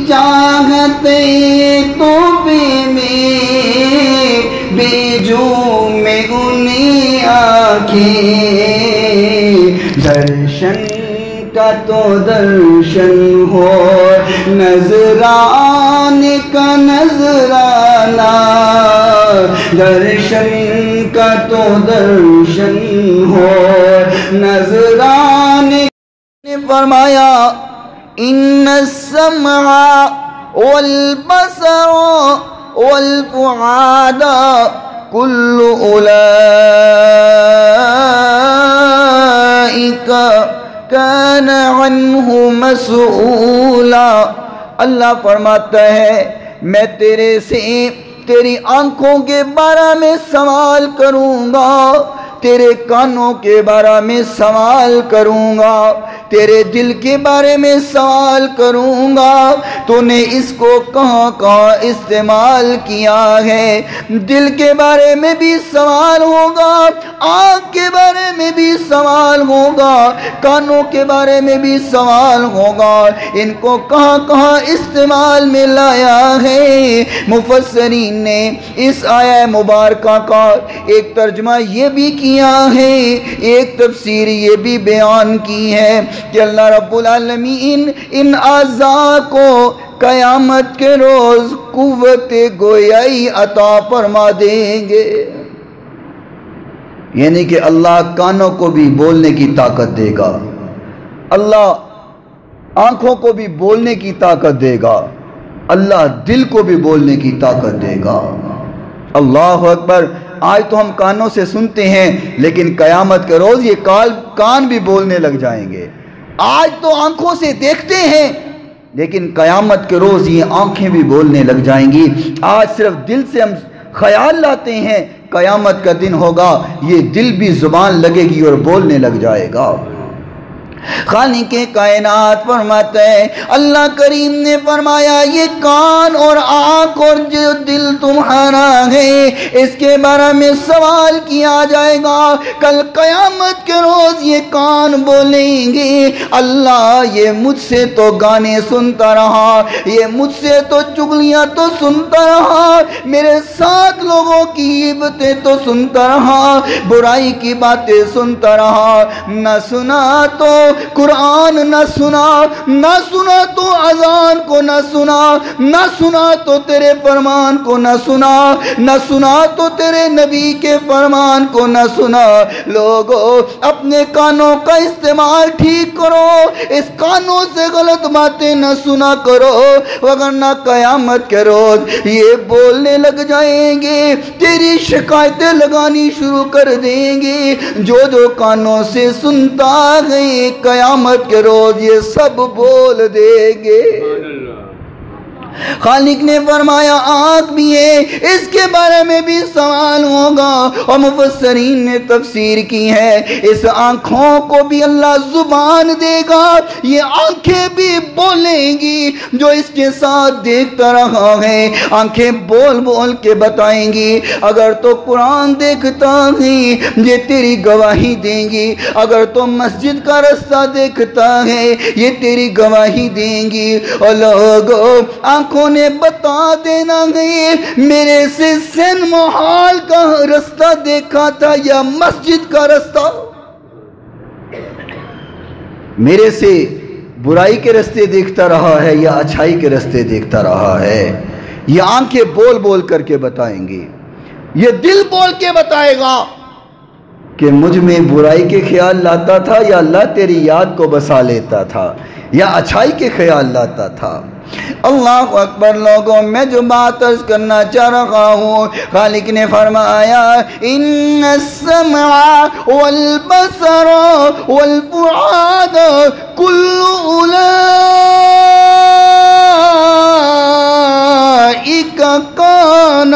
چاہتے تحفے میں بیجوں میں انہیں آنکھیں، درشن کا تو درشن ہو، نظرانے کا نظرانہ، درشن کا تو درشن ہو، نظرانے نے فرمایا ان السمع والبصر والفؤاد کل اولئک کان عنہ مسئولا۔ اللہ فرماتا ہے میں تیرے سے تیری آنکھوں کے بارے میں سوال کروں گا، تیرے کانوں کے بارے میں سوال کروں گا، تیرے دل کے بارے میں سوال کروں گا، تو نے اس کو کہاں کہاں استعمال کیا ہے۔ دل کے بارے میں بھی سوال ہوگا، آنکھ کے بارے میں بھی سوال ہوگا، کانوں کے بارے میں بھی سوال ہوگا، ان کو کہاں کہاں استعمال میں لایا ہے۔ مفسرین نے اس آیہ مبارکہ کا ایک ترجمہ یہ بھی کیا ہے، ایک تفسیر یہ بھی بیان کی ہے کہ اللہ رب العالمین ان اعضاء کو قیامت کے روز قوت گویائی عطا فرما دیں گے، یعنی کہ اللہ کانوں کو بھی بولنے کی طاقت دے گا، اللہ آنکھوں کو بھی بولنے کی طاقت دے گا، اللہ دل کو بھی بولنے کی طاقت دے گا۔ اللہ اکبر۔ آج تو ہم کانوں سے سنتے ہیں، لیکن قیامت کے روز یہ کان بھی بولنے لگ جائیں گے۔ آج تو آنکھوں سے دیکھتے ہیں، لیکن قیامت کے روز یہ آنکھیں بھی بولنے لگ جائیں گی۔ آج صرف دل سے ہم خیال لاتے ہیں، قیامت کا دن ہوگا یہ دل بھی زبان لگے گی اور بولنے لگ جائے گا۔ خالق کائنات فرماتا ہے، اللہ کریم نے فرمایا یہ کان اور آنکھ اور جو دل تمہارا ہے اس کے بارے میں سوال کیا جائے گا۔ کل قیامت کے روز یہ کان بولیں گے اللہ یہ مجھ سے تو گانے سنتا رہا، یہ مجھ سے تو چغلیاں تو سنتا رہا، میرے ساتھ لوگوں کی غیبتیں تو سنتا رہا، برائی کی باتیں سنتا رہا، نہ سنا تو قرآن نہ سنا، نہ سنا تو اذان کو نہ سنا، نہ سنا تو تیرے فرمان کو نہ سنا، نہ سنا تو تیرے نبی کے فرمان کو نہ سنا۔ لوگو اپنے کانوں کا استعمال ٹھیک کرو، اس کانوں سے غلط باتیں نہ سنا کرو، وگرنہ قیامت کے روز یہ بولنے لگ جائیں گے، تیری شکایتیں لگانی شروع کر دیں گے۔ جو کانوں سے سنتا ہے قیامت کے روز یہ سب بول دیں گے۔ خالق نے فرمایا آنکھ بھی ہے، اس کے بارے میں بھی سوال ہوگا، اور مفسرین نے تفسیر کی ہے اس آنکھوں کو بھی اللہ زبان دے گا، یہ آنکھیں بھی بولیں گی، جو اس کے ساتھ دیکھتا رہا ہے آنکھیں بول بول کے بتائیں گی۔ اگر تو قرآن دیکھتا ہے یہ تیری گواہی دیں گی، اگر تو مسجد کا رستہ دیکھتا ہے یہ تیری گواہی دیں گی۔ اور لوگوں آنکھوں نے بتا دینا گئی میرے سے سن محال کا رستہ دیکھا تھا یا مسجد کا رستہ، میرے سے برائی کے رستے دیکھتا رہا ہے یا اچھائی کے رستے دیکھتا رہا ہے۔ یہ آنکھیں بول بول کر کے بتائیں گی، یہ دل بول کے بتائے گا کہ مجھ میں برائی کے خیال لاتا تھا یا اللہ تیری یاد کو بسا لیتا تھا یا اچھائی کے خیال لاتا تھا۔ اللہ اکبر۔ لوگوں میں جو بات عرض کرنا چاہ رہا ہوں، خالق نے فرمایا ان السمع والبصر والفؤاد کل اولئک کان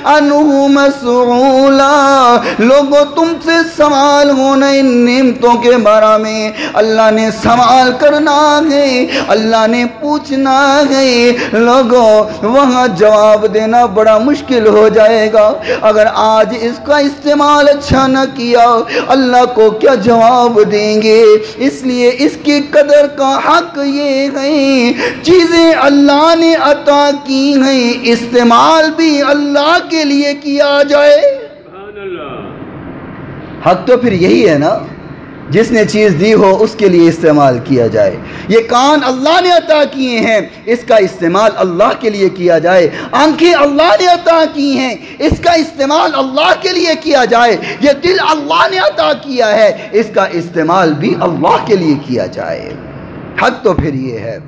عنہ مسئولا، لوگوں تم سے سوال ہونا ان نعمتوں کے بارے میں، اللہ نے سوال کرنا ہے، اللہ نے پوچھنا ہے، لوگوں وہاں جواب دینا بڑا مشکل ہو جائے گا۔ اگر آج اس کا استعمال اچھا نہ کیا اللہ کو کیا جواب دیں گے؟ اس لیے اس کی قدر کا حق یہ ہے چیزیں اللہ نے عطا کی ہیں استعمال بھی اللہ کے لیے کیا جائے۔ حق تو پھر یہی ہے نا، جس نے چیز دی ہو اس کے لیے استعمال کیا جائے۔ یہ کان اللہ نے عطا کیے ہیں، اس کا استعمال اللہ کے لیے کیا جائے۔ آنکھیں اللہ نے عطا کی ہیں، اس کا استعمال اللہ کے لیے کیا جائے۔ یہ دل اللہ نے عطا کیا ہے، اس کا استعمال بھی اللہ کے لیے کیا جائے۔ حق تو پھر یہ ہے۔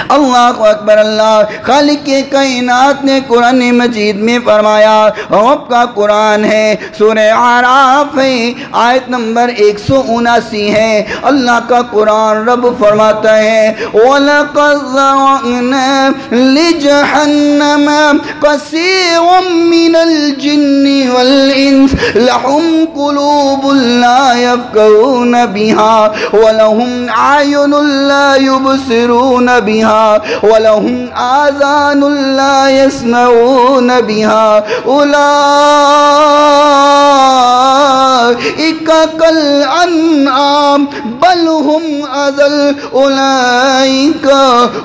اللہ اکبر، اللہ خالق کائنات نے قرآن مجید میں فرمایا، رب کا قرآن ہے، سورہ اعراف ہے، آیت نمبر 179 ہے۔ اللہ کا قرآن رب فرماتا ہے وَلَقَدْ ذَرَأْنَا لِجَهَنَّمَ كَثِيرًا مِّنَ الْجِنِّ وَالْإِنسِ لَهُمْ قُلُوبٌ لَّا يَفْقَهُونَ بِهَا وَلَهُمْ أَعْيُنٌ لَّا يُبْصِرُونَ بها ولهم آذان لا يسمعون بها أولئك كالأنعام بل هم أضل أولئك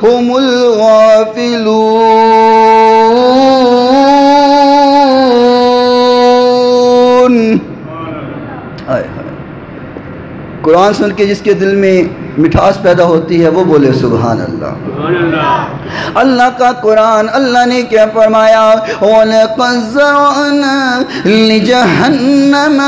هم الغافلون۔ قرآن سن کے جس کے دل میں مٹھاس پیدا ہوتی ہے وہ بولے سبحان اللہ۔ اللہ کا قرآن، اللہ نے کیا فرمایا وَلَقَدْ ذَرَأْنَا لِجَهَنَّمَ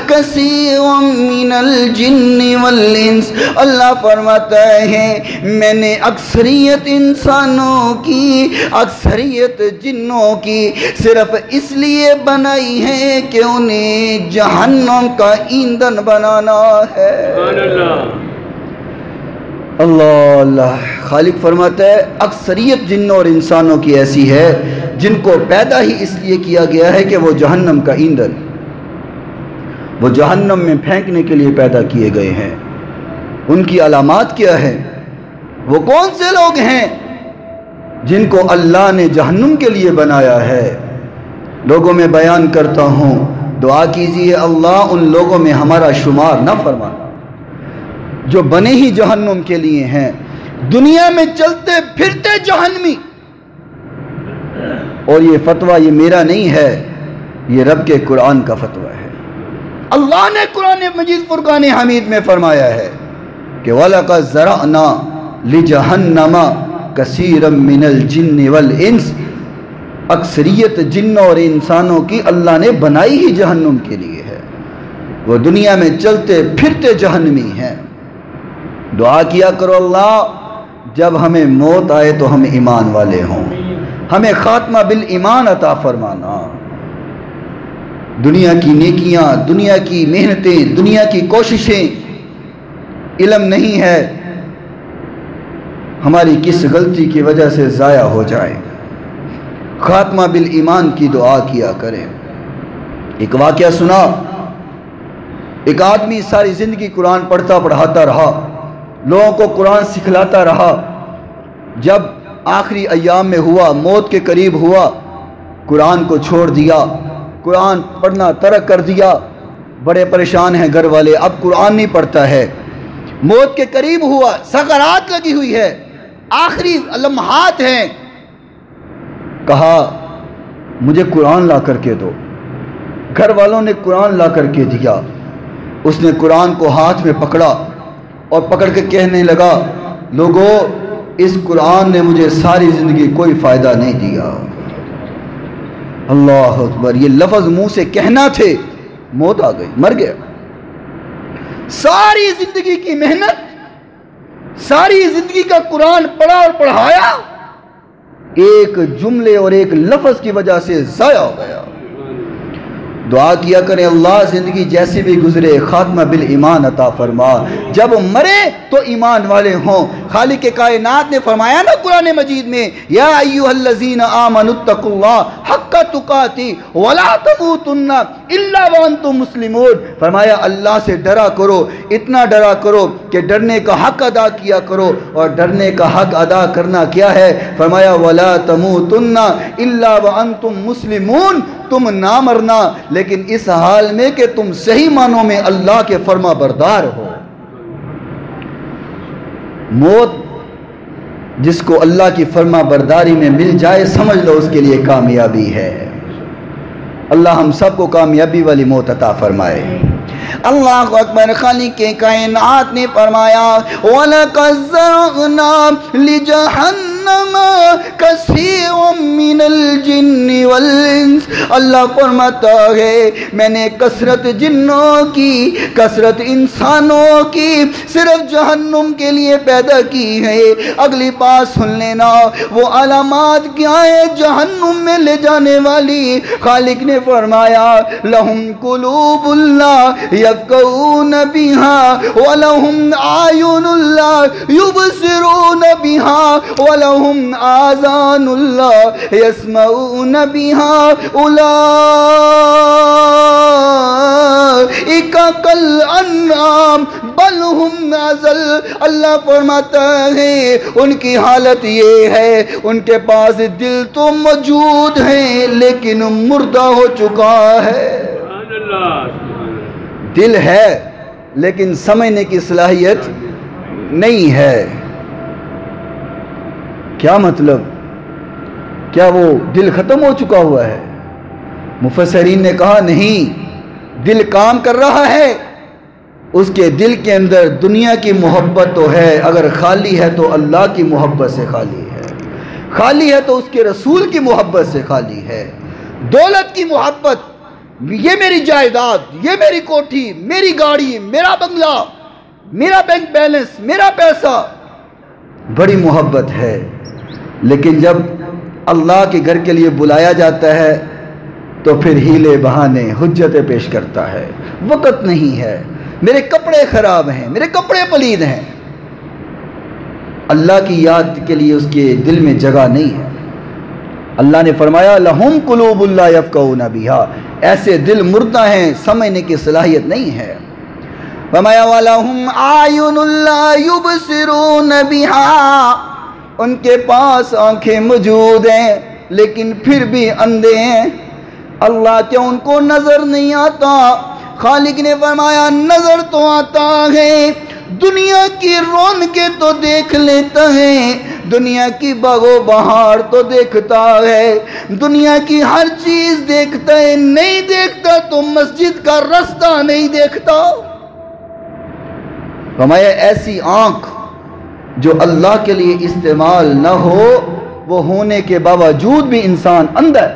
كَثِيرًا مِّنَ الْجِنِّ وَالْإِنسِ، اللہ فرماتا ہے میں نے اکثریت انسانوں کی، اکثریت جنوں کی صرف اس لیے بنائی ہے کہ انہیں جہنم کا ایندھن بنانا ہے۔ اللہ اللہ، خالق فرماتا ہے اکثریت جنوں اور انسانوں کی ایسی ہے جن کو پیدا ہی اس لیے کیا گیا ہے کہ وہ جہنم کا ایندھن، وہ جہنم میں پھینکنے کے لیے پیدا کیے گئے ہیں۔ ان کی علامات کیا ہے؟ وہ کون سے لوگ ہیں جن کو اللہ نے جہنم کے لیے بنایا ہے؟ لوگوں میں بیان کرتا ہوں، دعا کیجئے اللہ ان لوگوں میں ہمارا شمار نہ فرمانا جو بنے ہی جہنم کے لیے ہیں، دنیا میں چلتے پھرتے جہنمی۔ اور یہ فتویٰ یہ میرا نہیں ہے، یہ رب کے قرآن کا فتویٰ ہے۔ اللہ نے قرآن مجید فرقان حمید میں فرمایا ہے کہ وَلَقَدْ ذَرَأْنَا لِجَهَنَّمَ كَثِيرًا مِّنَ الْجِنِّ وَالْإِنسِ، اکثریت جنوں اور انسانوں کی اللہ نے بنائی ہی جہنم کے لیے ہے، وہ دنیا میں چلتے پھرتے جہنمی ہیں۔ دعا کیا کرو اللہ جب ہمیں موت آئے تو ہم ایمان والے ہوں، ہمیں خاتمہ بالایمان عطا فرمانا۔ دنیا کی نیکیاں، دنیا کی محنتیں، دنیا کی کوششیں علم نہیں ہے ہماری کس غلطی کی وجہ سے ضائع ہو جائیں۔ خاتمہ بالایمان کی دعا کیا کریں۔ ایک واقعہ سنا، ایک آدمی ساری زندگی قرآن پڑھتا پڑھاتا رہا، لوگوں کو قرآن سکھلاتا رہا، جب آخری ایام میں ہوا، موت کے قریب ہوا، قرآن کو چھوڑ دیا، قرآن پڑھنا ترک کر دیا۔ بڑے پریشان ہیں گھر والے، اب قرآن نہیں پڑھتا ہے۔ موت کے قریب ہوا، سکرات لگی ہوئی ہے، آخری لمحات ہیں، کہا مجھے قرآن لا کر کے دو۔ گھر والوں نے قرآن لا کر کے دیا، اس نے قرآن کو ہاتھ میں پکڑا اور پکڑ کے کہنے لگا لوگوں اس قرآن نے مجھے ساری زندگی کوئی فائدہ نہیں دیا۔ اللہ اکبر، یہ لفظ منہ سے کہنا تھے، موت آ گئی، مر گیا۔ ساری زندگی کی محنت، ساری زندگی کا قرآن پڑھا اور پڑھایا، ایک جملے اور ایک لفظ کی وجہ سے ضائع ہو گیا۔ دعا کیا کریں اللہ زندگی جیسی بھی گزرے خاتمہ بالایمان عطا فرما، جب مرے تو ایمان والے ہوں۔ خالق کائنات نے فرمایا نا قرآن مجید میں، یا ایھا الذین آمنوا اتقوا اللہ حق تقاتہ ولا تموتن الا وانتم مسلمون۔ فرمایا اللہ سے ڈرا کرو، اتنا ڈرا کرو کہ ڈرنے کا حق ادا کیا کرو، اور ڈرنے کا حق ادا کرنا کیا ہے؟ فرمایا ولا تموتن الا وانتم مسلمون، تم نہ مرنا لیکن اس حال میں کہ تم صحیح معنوں میں اللہ کے فرما بردار ہو۔ موت جس کو اللہ کی فرما برداری میں مل جائے سمجھ لو اس کے لیے کامیابی ہے۔ اللہ ہم سب کو کامیابی والی موت عطا فرمائے۔ اللہ اکبر۔ خالق کائنات نے فرمایا وَلَقَدْ ذَرَأْنَا لِجَهَنَّمَ كَثِيرًا مِّنَ الْجِنِّ وَالْإِنسِ۔ اللہ فرماتا ہے میں نے کثرت جنوں کی، کثرت انسانوں کی صرف جہنم کے لیے پیدا کی ہے۔ اگلی بات سن لینا، وہ علامات کیا ہے جہنم میں لے جانے والی؟ خالق نے فرمایا لَهُمْ قُلُوبٌ لَا يَفْقَهُونَ بِهَا وَلَهُمْ أَعْيُنٌ لَا يُبْصِرُونَ بِهَا وَلَهُمْ آذَانٌ لَا يَسْمَعُونَ بِهَا أُولَئِكَ كَالْأَنْعَامِ بَلْ هُمْ أَضَلُّ۔ اللہ فرماتا ہے ان کی حالت یہ ہے، ان کے پاس دل تو موجود ہیں لیکن مردہ ہو چکا ہے۔ دل ہے لیکن سمجھنے کی صلاحیت نہیں ہے۔ کیا مطلب؟ کیا وہ دل ختم ہو چکا ہوا ہے؟ مفسرین نے کہا نہیں، دل کام کر رہا ہے، اس کے دل کے اندر دنیا کی محبت تو ہے، اگر خالی ہے تو اللہ کی محبت سے خالی ہے، خالی ہے تو اس کے رسول کی محبت سے خالی ہے۔ دولت کی محبت، یہ میری جائیداد، یہ میری کوٹھی، میری گاڑی، میرا بنگلہ، میرا بینک بیلنس، میرا پیسہ، بڑی محبت ہے، لیکن جب اللہ کے گھر کے لیے بلایا جاتا ہے تو پھر ہیلے بہانے حجتیں پیش کرتا ہے۔ وقت نہیں ہے، میرے کپڑے خراب ہیں، میرے کپڑے پلید ہیں۔ اللہ کی یاد کے لیے اس کے دل میں جگہ نہیں ہے۔ اللہ نے فرمایا لَهُمْ قُلُوبٌ لَا يَفْقَهُونَ بِهَا، ایسے دل مردہ ہیں، سمجھنے کی صلاحیت نہیں ہے۔ فرمایا وَلَهُمْ أَعْيُنٌ لَا يُبْصِرُونَ بِهَا، ان کے پاس آنکھیں موجود ہیں لیکن پھر بھی اندھے ہیں۔ اللہ کیا ان کو نظر نہیں آتا؟ خالق نے فرمایا نظر تو آتا ہے، دنیا کی رونقیں تو دیکھ لیتا ہے، دنیا کی باغ و بہار تو دیکھتا ہے، دنیا کی ہر چیز دیکھتا ہے، نہیں دیکھتا تو مسجد کا رستہ نہیں دیکھتا۔ فرمایا ایسی آنکھ جو اللہ کے لیے استعمال نہ ہو، وہ ہونے کے باوجود بھی انسان اندھا ہے۔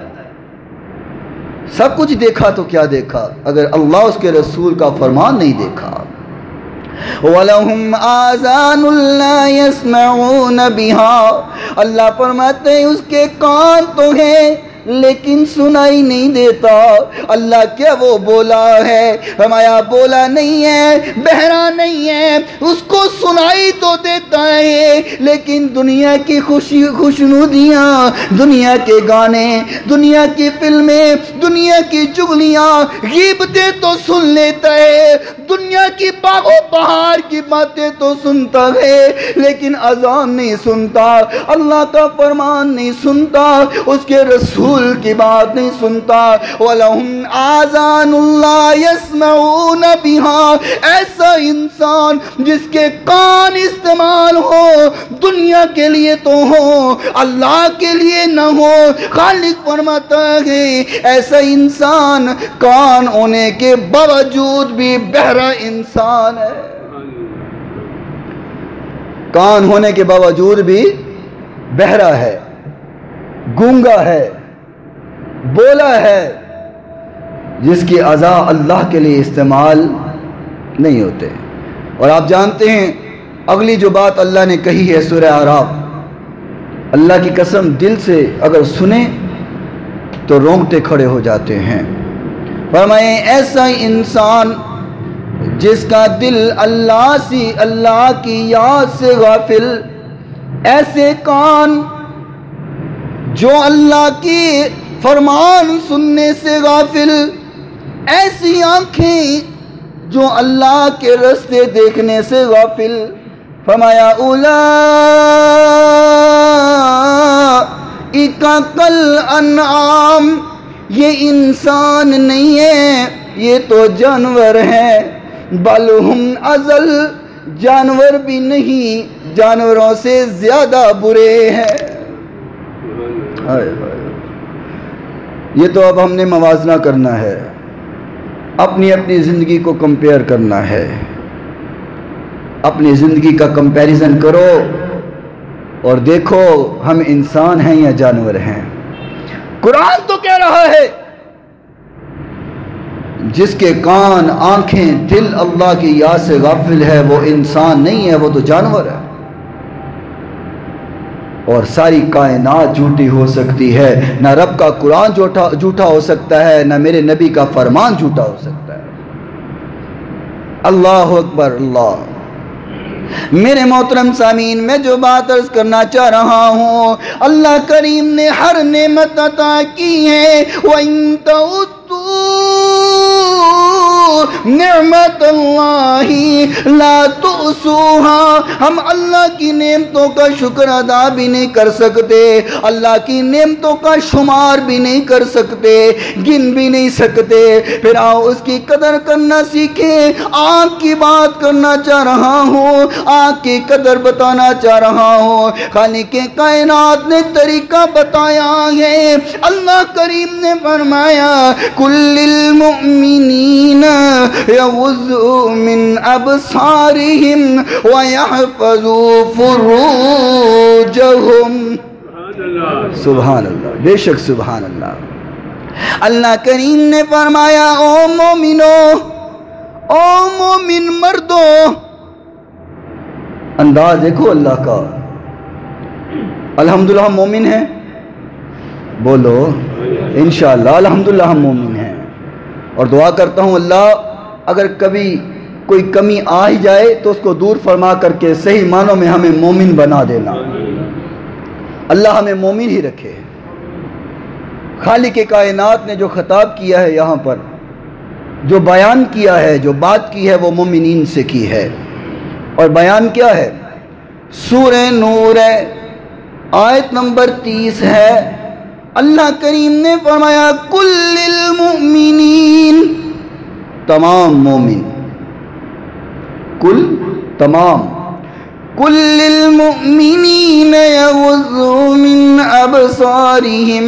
سب کچھ دیکھا تو کیا دیکھا اگر اللہ اس کے رسول کا فرمان نہیں دیکھا۔ وَلَهُمْ آذَانٌ لَا يَسْمَعُونَ بِهَا، اللہ فرماتے ہیں اس کے کان تو ہیں لیکن سنائی نہیں دیتا۔ اللہ کیا وہ بولا ہے؟ فرمایا بولا نہیں ہے، بہرا نہیں ہے، اس کو سنائی تو دیتا ہے لیکن دنیا کی خوشنودیاں، دنیا کے گانے، دنیا کی فلمیں، دنیا کی چغلیاں، غیبتیں تو سن لیتا ہے، دنیا کی باغ و بہار کی باتیں تو سنتا ہے لیکن اذان نہیں سنتا، اللہ کا فرمان نہیں سنتا، اس کے رسول کی بات نہیں سنتا۔ وَلَهُمْ آذَانٌ لَا يَسْمَعُونَ بِهَا، ایسا انسان جس کے کان استعمال ہو، دنیا کے لیے تو ہو، اللہ کے لیے نہ ہو۔ خالق فرماتا ہے ایسا انسان کان ہونے کے باوجود بھی بہرا انسان ہے، کان ہونے کے باوجود بھی بہرا ہے، گونگا ہے، بولا ہے، جس کی اعضاء اللہ کے لیے استعمال نہیں ہوتے۔ اور آپ جانتے ہیں اگلی جو بات اللہ نے کہی ہے سورہ اعراف، اللہ کی قسم دل سے اگر سنیں تو رونگٹے کھڑے ہو جاتے ہیں۔ فرمائے ایسا انسان جس کا دل اللہ کی یاد سے غافل، ایسے کان جو اللہ کی فرمان سننے سے غافل، ایسی آنکھیں جو اللہ کے راستے دیکھنے سے غافل. فرمایا اولئک کالانعام، یہ انسان نہیں ہے، یہ تو جانور ہیں. بل ہم اضل، جانور بھی نہیں، جانوروں سے زیادہ برے ہیں. یہ تو اب ہم نے موازنہ کرنا ہے، اپنی زندگی کو کمپیئر کرنا ہے. اپنی زندگی کا کمپیریزن کرو اور دیکھو ہم انسان ہیں یا جانور ہیں. قرآن تو کہہ رہا ہے جس کے کان، آنکھیں، دل اللہ کی یاد سے غافل ہے وہ انسان نہیں ہے، وہ تو جانور ہے. اور ساری کائنات جھوٹی ہو سکتی ہے، نہ رب کا قرآن جھوٹا ہو سکتا ہے، نہ میرے نبی کا فرمان جھوٹا ہو سکتا ہے. اللہ اکبر اللہ. میرے محترم سامعین، میں جو بات عرض کرنا چاہ رہا ہوں، اللہ کریم نے ہر نعمت عطا کی ہے. وَإِن تَعُدُّوا نعمت اللہ لا تُحْصُوہا، ہم اللہ کی نعمتوں کا شکر ادا بھی نہیں کر سکتے، اللہ کی نعمتوں کا شمار بھی نہیں کر سکتے، گن بھی نہیں سکتے. پھر آؤ اس کی قدر کرنا سیکھیں. آنکھ کی بات کرنا چاہ رہا ہوں، آنکھ کی قدر بتانا چاہ رہا ہوں. خالق کائنات نے طریقہ بتایا ہے. اللہ کریم نے فرمایا کل المؤمنین یغضوا من ابصارہم ویحفظوا فروجہم. سبحان اللہ، بے شک سبحان اللہ. اللہ کریم نے فرمایا او مومنو، او مومن مردو، انداز دیکھو اللہ کا. الحمدللہ ہم مومن ہیں، بولو انشاءاللہ الحمدللہ ہم مومن ہیں. اور دعا کرتا ہوں اللہ اگر کبھی کوئی کمی آ ہی جائے تو اس کو دور فرما کر کے صحیح معنوں میں ہمیں مومن بنا دینا. اللہ ہمیں مومن ہی رکھے. خالق کائنات نے جو خطاب کیا ہے یہاں پر، جو بیان کیا ہے، جو بات کی ہے، وہ مومنین سے کی ہے. اور بیان کیا ہے؟ سورہ نور ہے، آیت نمبر 30 ہے. اللہ کریم نے فرمایا کل المؤمنین، تمام مومن، تمام کل المؤمنین یغضوا من ابصارہم،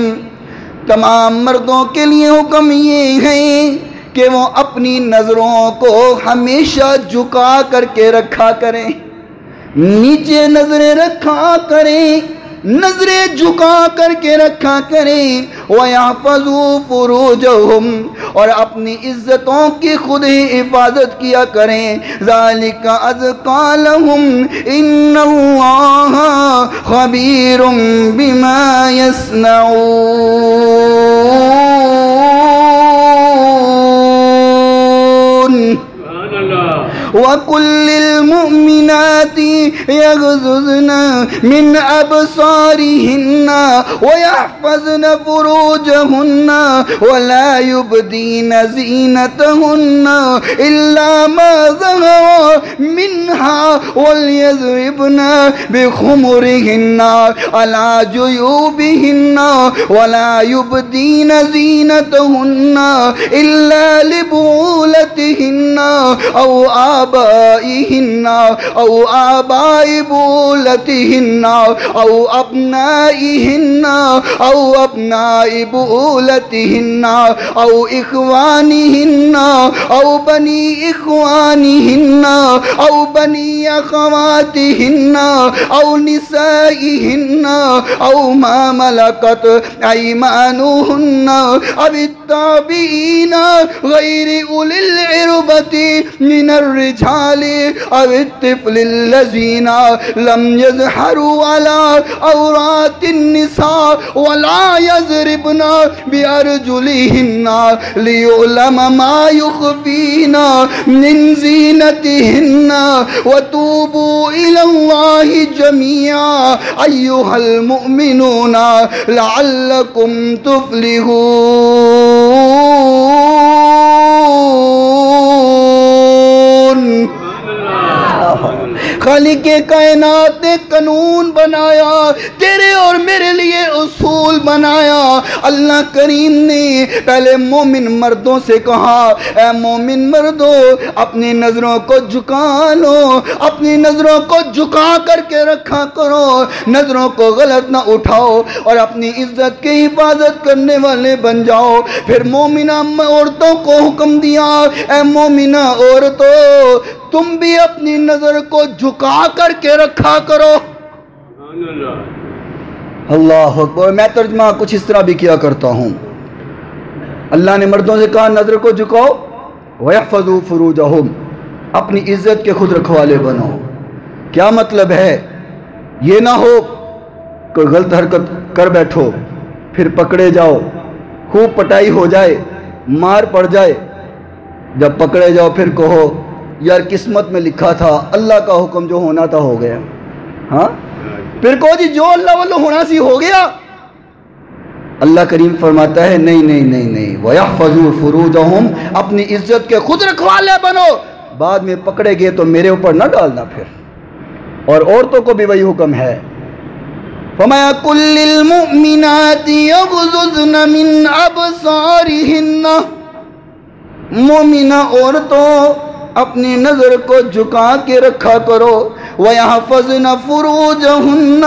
تمام مردوں کے لیے حکم یہ ہے کہ وہ اپنی نظروں کو ہمیشہ جھکا کر کے رکھا کریں، نیچے نظریں رکھا کریں، نظریں جھکا کر کے رکھا کریں. وَيَحْفَظُوا فُرُوجَهُمْ، اور اپنی عزتوں کی خود ہی حفاظت کیا کریں. ذَلِكَ أَزْكَىٰ لَهُمْ إِنَّ اللَّهَ خَبِيرٌ بِمَا يَصْنَعُونَ. وَكُلِّ الْمُؤْمِنَاتِ يَغْضُضْنَ مِنْ أَبْصَارِهِنَّ وَيَحْفَظْنَ فُرُوجَهُنَّ وَلَا يُبْدِينَ زِينَتَهُنَّ إِلَّا مَا ظَهَرَ مِنْهَا وَلْيَضْرِبْنَ بِخُمُرِهِنَّ عَلَى جُيُوبِهِنَّ وَلَا يُبْدِينَ زِينَتَهُنَّ إِلَّا لِبُعُولَتِهِنَّ أو آبائهن أو آباء بؤولتهن أو أبنائهن أو أبناء بؤولتهن أو إخوانهن أو بني إخوانهن أو بني أخواتهن أو نسائهن أو ما ملكت أيمانهن أو التابعين غير أولي العربة من الرجال الرجال او الطفل الذين لم يظهروا على عورات النساء ولا يضربن بأرجلهن ليعلم ما يخفين من زينتهن وتوبوا إلى الله جميعا أيها المؤمنون لعلكم تفلحون۔ خالق کائنات نے قانون بنایا، تیرے اور میرے لیے اصول بنایا۔ اللہ کریم نے پہلے مومن مردوں سے کہا، اے مومن مردوں اپنی نظروں کو جھکا لو، اپنی نظروں کو جھکا کر کے رکھا کرو، نظروں کو غلط نہ اٹھاؤ اور اپنی عزت کی حفاظت کرنے والے بن جاؤ۔ پھر مومنہ عورتوں کو حکم دیا، اے مومنہ عورتوں تم بھی اپنی نظر کو جھکا کر کے رکھا کرو۔ اللہ اکبر۔ میں ترجمہ کچھ اس طرح بھی کیا کرتا ہوں، اللہ نے مردوں سے کہا نظر کو جھکاؤ، وَيَحْفَظُوا فُرُوجَهُمْ، اپنی عزت کے خود رکھوالے بنو۔ کیا مطلب ہے؟ یہ نہ ہو کوئی غلط حرکت کر بیٹھو پھر پکڑے جاؤ، خوب پٹائی ہو جائے، مار پڑ جائے، جب پکڑے جاؤ پھر کہو یار قسمت میں لکھا تھا، اللہ کا حکم جو ہونا تھا ہو گیا۔ ہاں پھر کہو جی جو اللہ واللہ ہونا سی ہو گیا۔ اللہ کریم فرماتا ہے نہیں نہیں نہیں نہیں، وَيَحْفَظُوا فُرُوجَهُمْ، اپنی عزت کے خود رکھوالے بنو، بعد میں پکڑے گئے تو میرے اوپر نہ ڈالنا پھر۔ اور عورتوں کو بھی وہی حکم ہے، فَمَا كُلِّ الْمُؤْمِنَاتِ يَغْضُضْنَ مِنْ أَبْصَارِهِنَّ، مومنہ عورتوں اپنی نظر کو جھکا کے رکھا کرو، وَيَحْفَظْنَ فُرُوجَهُنَّ،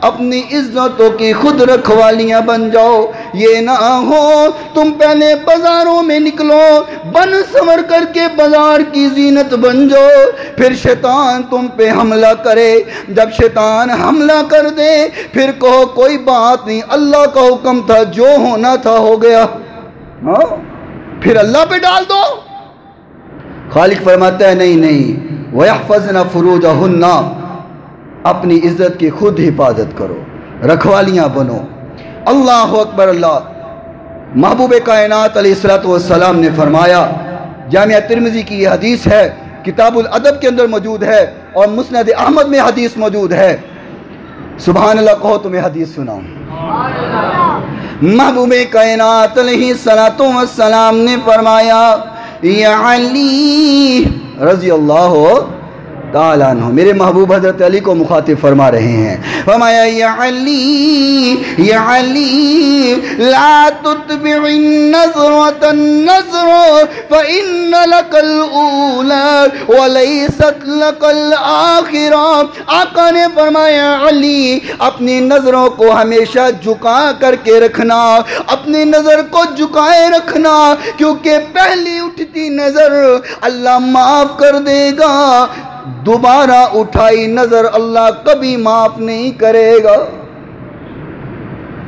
اپنی عزتوں کی خود رکھوالیاں بن جاؤ۔ یہ نہ ہو تم پہلے بازاروں میں نکلو بن سنور کر کے بازار کی زینت بن جاؤ، پھر شیطان تم پہ حملہ کرے، جب شیطان حملہ کر دے پھر کہو کوئی بات نہیں، اللہ کا حکم تھا جو ہونا تھا ہو گیا، پھر اللہ پہ ڈال دو۔ خالق فرماتا ہے نہیں نہیں، وَيَحْفَظْنَ فُرُوجَهُنَّ، اپنی عزت کی خود حفاظت کرو، رکھوالیاں بنو۔ اللہ اکبر۔ اللہ محبوب کائنات علیہ السلام نے فرمایا، جامعہ ترمذی کی یہ حدیث ہے، کتاب الادب کے اندر موجود ہے اور مسند احمد میں حدیث موجود ہے۔ سبحان اللہ کہو تو میں حدیث سناؤں۔ محبوب کائنات علیہ السلام نے فرمایا، یا علی رضی اللہ تعالیٰ عنہ، میرے محبوب حضرت علی کو مخاطب فرما رہے ہیں، فرمایا یا علی لا تتبع النظرة النظر فإن لك الأولى وليست لك الآخرة۔ آقا نے فرمایا علی اپنی نظروں کو ہمیشہ جھکا کر کے رکھنا، اپنی نظر کو جھکائے رکھنا، کیونکہ پہلی اٹھتی نظر اللہ معاف کر دے گا، دوبارہ اٹھائی نظر اللہ کبھی معاف نہیں کرے گا۔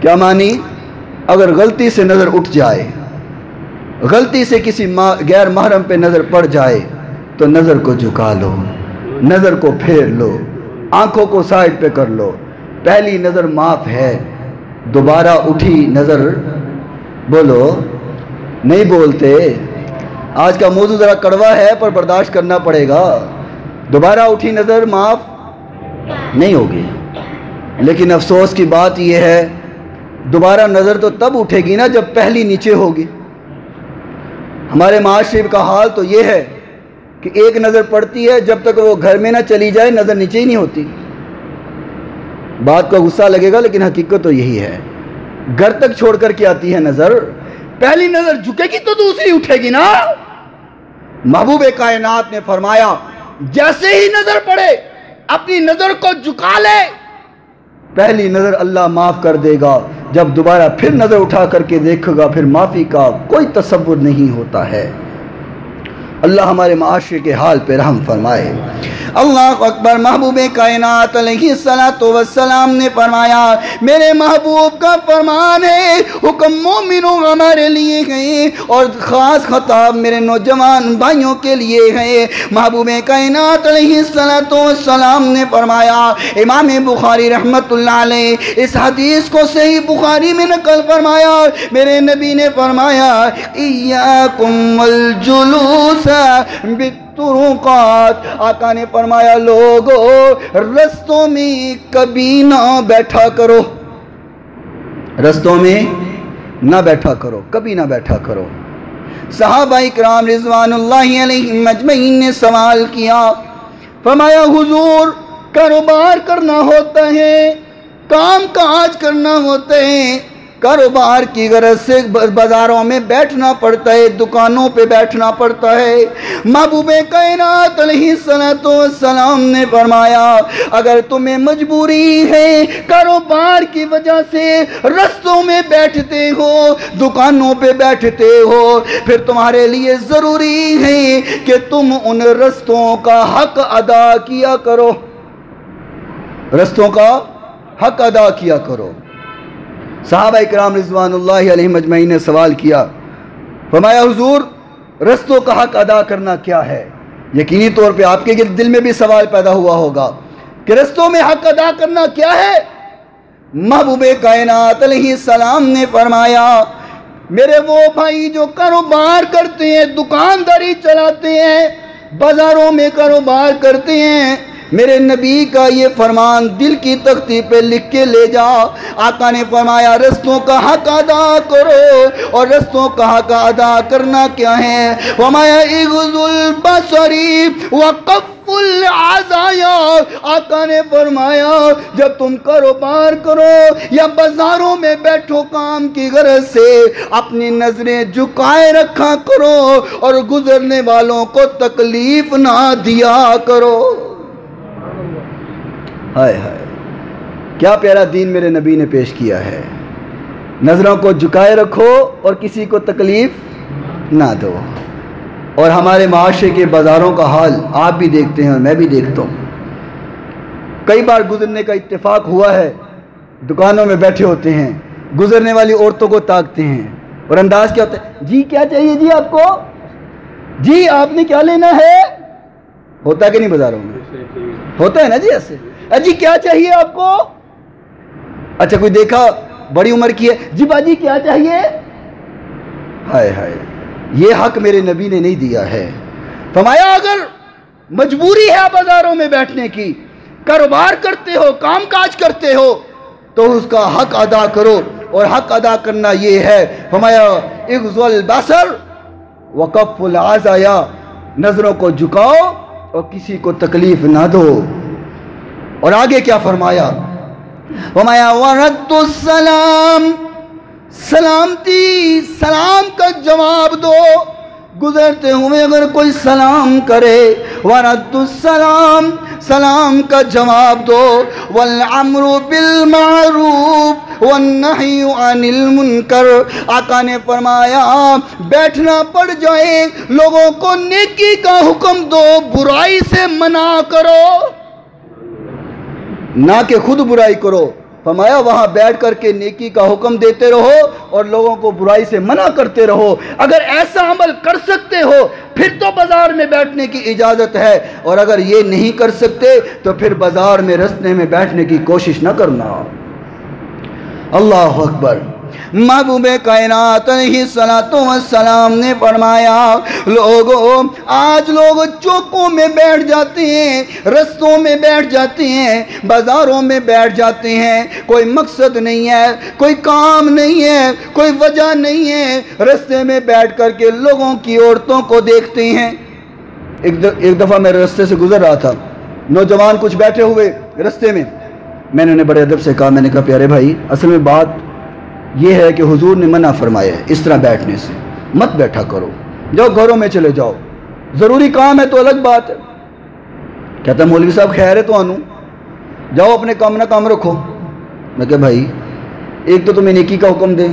کیا مانی؟ اگر غلطی سے نظر اٹھ جائے، غلطی سے کسی غیر محرم پہ نظر پڑ جائے تو نظر کو جھکا لو، نظر کو پھیر لو، آنکھوں کو سائڈ پہ کر لو، پہلی نظر معاف ہے، دوبارہ اٹھی نظر بولو، نہیں بولتے۔ آج کا موضوع ذرا کڑوا ہے پر برداشت کرنا پڑے گا، دوبارہ اٹھی نظر معاف نہیں ہوگی۔ لیکن افسوس کی بات یہ ہے دوبارہ نظر تو تب اٹھے گی نا جب پہلی نیچے ہوگی۔ ہمارے معاشرے کا حال تو یہ ہے کہ ایک نظر پڑتی ہے، جب تک وہ گھر میں نہ چلی جائے نظر نیچے ہی نہیں ہوتی۔ بات کو غصہ لگے گا لیکن حقیقت تو یہی ہے، گھر تک چھوڑ کر کے آتی ہے نظر، پہلی نظر جھکے گی تو دوسری اٹھے گی نا۔ محبوب کائنات نے فرمایا جیسے ہی نظر پڑے اپنی نظر کو جھکا لے، پہلی نظر اللہ معاف کر دے گا، جب دوبارہ پھر نظر اٹھا کر کے دیکھے گا پھر معافی کا کوئی تصور نہیں ہوتا ہے۔ اللہ ہمارے معاشرے کے حال پہ رحم فرمائے۔ اللہ اکبر۔ محبوب کائنات علیہ السلام نے فرمایا میرے محبوب کا فرمان ہے، حکم مومنوں ہمارے لیے ہے اور خاص خطاب میرے نوجوان بھائیوں کے لیے ہے۔ محبوب کائنات علیہ السلام نے فرمایا، امام بخاری رحمت اللہ علیہ اس حدیث کو صحیح بخاری میں نقل فرمایا، میرے نبی نے فرمایا ایاکم والجلوس بالطرقات، آقا نے فرمایا لوگو رستوں میں کبھی نہ بیٹھا کرو، رستوں میں نہ بیٹھا کرو، کبھی نہ بیٹھا کرو۔ صحابہ اکرام رضوان اللہ علیہم اجمعین نے سوال کیا، فرمایا حضور کاروبار کرنا ہوتا ہے، کام کاج کرنا ہوتا ہے، کاروبار کی غرض سے بازاروں میں بیٹھنا پڑتا ہے، دکانوں پہ بیٹھنا پڑتا ہے۔ محبوب کائنات علیہ السلام نے فرمایا اگر تمہیں مجبوری ہے، کاروبار کی وجہ سے رستوں میں بیٹھتے ہو، دکانوں پہ بیٹھتے ہو، پھر تمہارے لیے ضروری ہے کہ تم ان رستوں کا حق ادا کیا کرو، رستوں کا حق ادا کیا کرو۔ صحابہ اکرام رضوان اللہ علیہم اجمعین نے سوال کیا، فرمایا حضور رستوں کا حق ادا کرنا کیا ہے؟ یقینی طور پہ آپ کے دل میں بھی سوال پیدا ہوا ہوگا کہ رستوں میں حق ادا کرنا کیا ہے؟ محبوب کائنات علیہ السلام نے فرمایا میرے وہ بھائی جو کاروبار کرتے ہیں، دکانداری چلاتے ہیں، بازاروں میں کاروبار کرتے ہیں، میرے نبی کا یہ فرمان دل کی تختی پہ لکھ کے لے جا۔ آقا نے فرمایا رستوں کا حق ادا کرو، اور رستوں کا حق ادا کرنا کیا ہے؟ فرمایا اغض البصر وکف العزایا، آقا نے فرمایا جب تم کاروبار کرو یا بازاروں میں بیٹھو کام کی غرض سے، اپنی نظریں جھکائے رکھا کرو اور گزرنے والوں کو تکلیف نہ دیا کرو۔ ہائے ہائے کیا پیارا دین میرے نبی نے پیش کیا ہے، نظروں کو جھکائے رکھو اور کسی کو تکلیف نہ دو۔ اور ہمارے معاشرے کے بازاروں کا حال آپ بھی دیکھتے ہیں اور میں بھی دیکھتا ہوں، کئی بار گزرنے کا اتفاق ہوا ہے، دکانوں میں بیٹھے ہوتے ہیں، گزرنے والی عورتوں کو تاکتے ہیں اور انداز کیا ہوتا ہے، جی کیا چاہیے جی آپ کو، جی آپ نے کیا لینا ہے؟ ہوتا ہے کہ نہیں بازاروں میں؟ ہوتا ہے نا جی ایسے، جی کیا چاہیے آپ کو؟ اچھا کوئی دیکھا بڑی عمر کی ہے، جی باجی کیا چاہیے؟ ہائے ہائے یہ حق میرے نبی نے نہیں دیا ہے۔ فرمایا اگر مجبوری ہے بازاروں میں بیٹھنے کی، کاروبار کرتے ہو، کام کاج کرتے ہو، تو اس کا حق ادا کرو، اور حق ادا کرنا یہ ہے، فرمایا اغض البصر وکف العزایا، نظروں کو جھکاؤ اور کسی کو تکلیف نہ دو۔ اور آگے کیا فرمایا؟ فرمایا ورد السلام، سلامتی سلام کا جواب دو، گزرتے ہوئے اگر کوئی سلام کرے، ورد السلام سلام کا جواب دو، والامر بالمعروف والنہی عن المنکر، آقا نے فرمایا بیٹھنا پڑ جائے لوگوں کو نیکی کا حکم دو، برائی سے منع کرو، نہ کہ خود برائی کرو۔ فرمایا وہاں بیٹھ کر کے نیکی کا حکم دیتے رہو اور لوگوں کو برائی سے منع کرتے رہو۔ اگر ایسا عمل کر سکتے ہو پھر تو بازار میں بیٹھنے کی اجازت ہے، اور اگر یہ نہیں کر سکتے تو پھر بازار میں رستے میں بیٹھنے کی کوشش نہ کرنا۔ اللہ اکبر۔ محبوب کائنات علیہ السلام نے فرمایا لوگوں آج لوگ چوکوں میں بیٹھ جاتے ہیں، رستوں میں بیٹھ جاتے ہیں، بازاروں میں بیٹھ جاتے ہیں، کوئی مقصد نہیں ہے، کوئی کام نہیں ہے، کوئی وجہ نہیں ہے، رستے میں بیٹھ کر کے لوگوں کی عورتوں کو دیکھتے ہیں۔ ایک دفعہ میں رستے سے گزر رہا تھا، نوجوان کچھ بیٹھے ہوئے رستے میں نے انہیں بڑے ادب سے کہا، میں نے کہا پیارے بھائی اصل میں بات یہ ہے کہ حضور نے منع فرمایا ہے اس طرح بیٹھنے سے، مت بیٹھا کرو، جاؤ گھروں میں چلے جاؤ، ضروری کام ہے تو الگ بات ہے۔ کہتا مولوی صاحب خیر ہے تو آنوں، جاؤ اپنے کام نہ کام رکھو۔ میں کہا بھائی ایک تو تمہیں نیکی کا حکم دیں،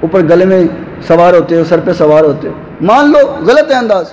اوپر گلے میں سوار ہوتے ہو، سر پہ سوار ہوتے ہو، مان لو غلط ہے انداز،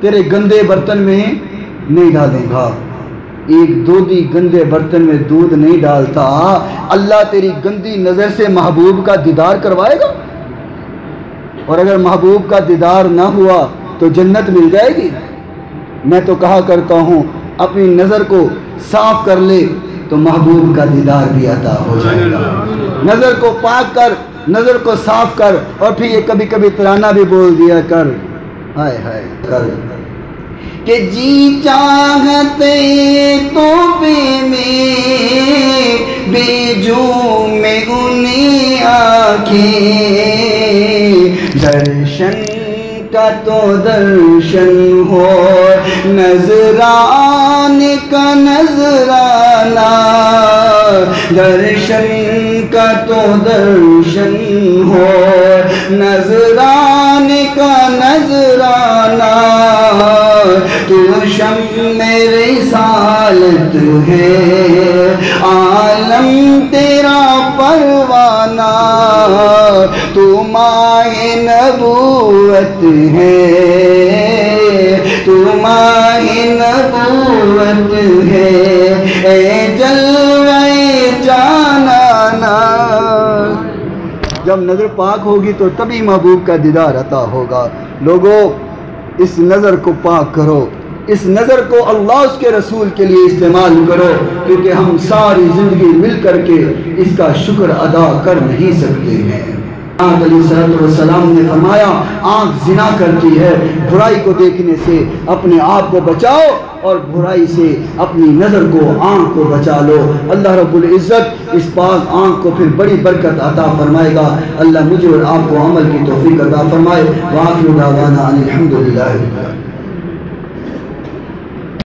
تیرے گندے برتن میں نہیں ڈالوں گا۔ ایک دودھی گندے برتن میں دودھ نہیں ڈالتا، اللہ تیری گندی نظر سے محبوب کا دیدار کروائے گا؟ اور اگر محبوب کا دیدار نہ ہوا تو جنت مل جائے گی؟ میں تو کہا کرتا ہوں اپنی نظر کو صاف کر لے تو محبوب کا دیدار بھی عطا ہو جائے گا۔ نظر کو پاک کر، نظر کو صاف کر، اور پھر یہ کبھی کبھی ترانہ بھی بول دیا کر، ہائے ہائے کر، کہ جی چاہتے تحفے میں بیجو میں انہیں آنکھیں، درشن کا تو درشن ہو، نظرانے کا نظرانہ، درشن کا تو درشن ہو، نظرانے کا نظرانہ، تو شمع رسالت ہے، عالم تیرا پروانہ، تو ماہ نبوت ہے، تو ماہ نبوت ہے، اے جلوہ جانانا۔ جب نظر پاک ہوگی تو تبھی محبوب کا دیدار عطا ہوگا۔ لوگوں، اس نظر کو پاک کرو، اس نظر کو اللہ اس کے رسول کے لیے استعمال کرو، کیونکہ ہم ساری زندگی مل کر کے اس کا شکر ادا کر نہیں سکتے ہیں۔ آنکھ علیہ السلام نے فرمایا آنکھ زنا کرتی ہے، برائی کو دیکھنے سے اپنے آپ کو بچاؤ اور برائی سے اپنی نظر کو، آنکھ کو بچا لو۔ اللہ رب العزت اس پاک آنکھ کو پھر بڑی برکت عطا فرمائے گا۔ اللہ مجھے اور آپ کو عمل کی توفیق عطا فرمائے۔ وآخر دعوانا ان الحمد للہ۔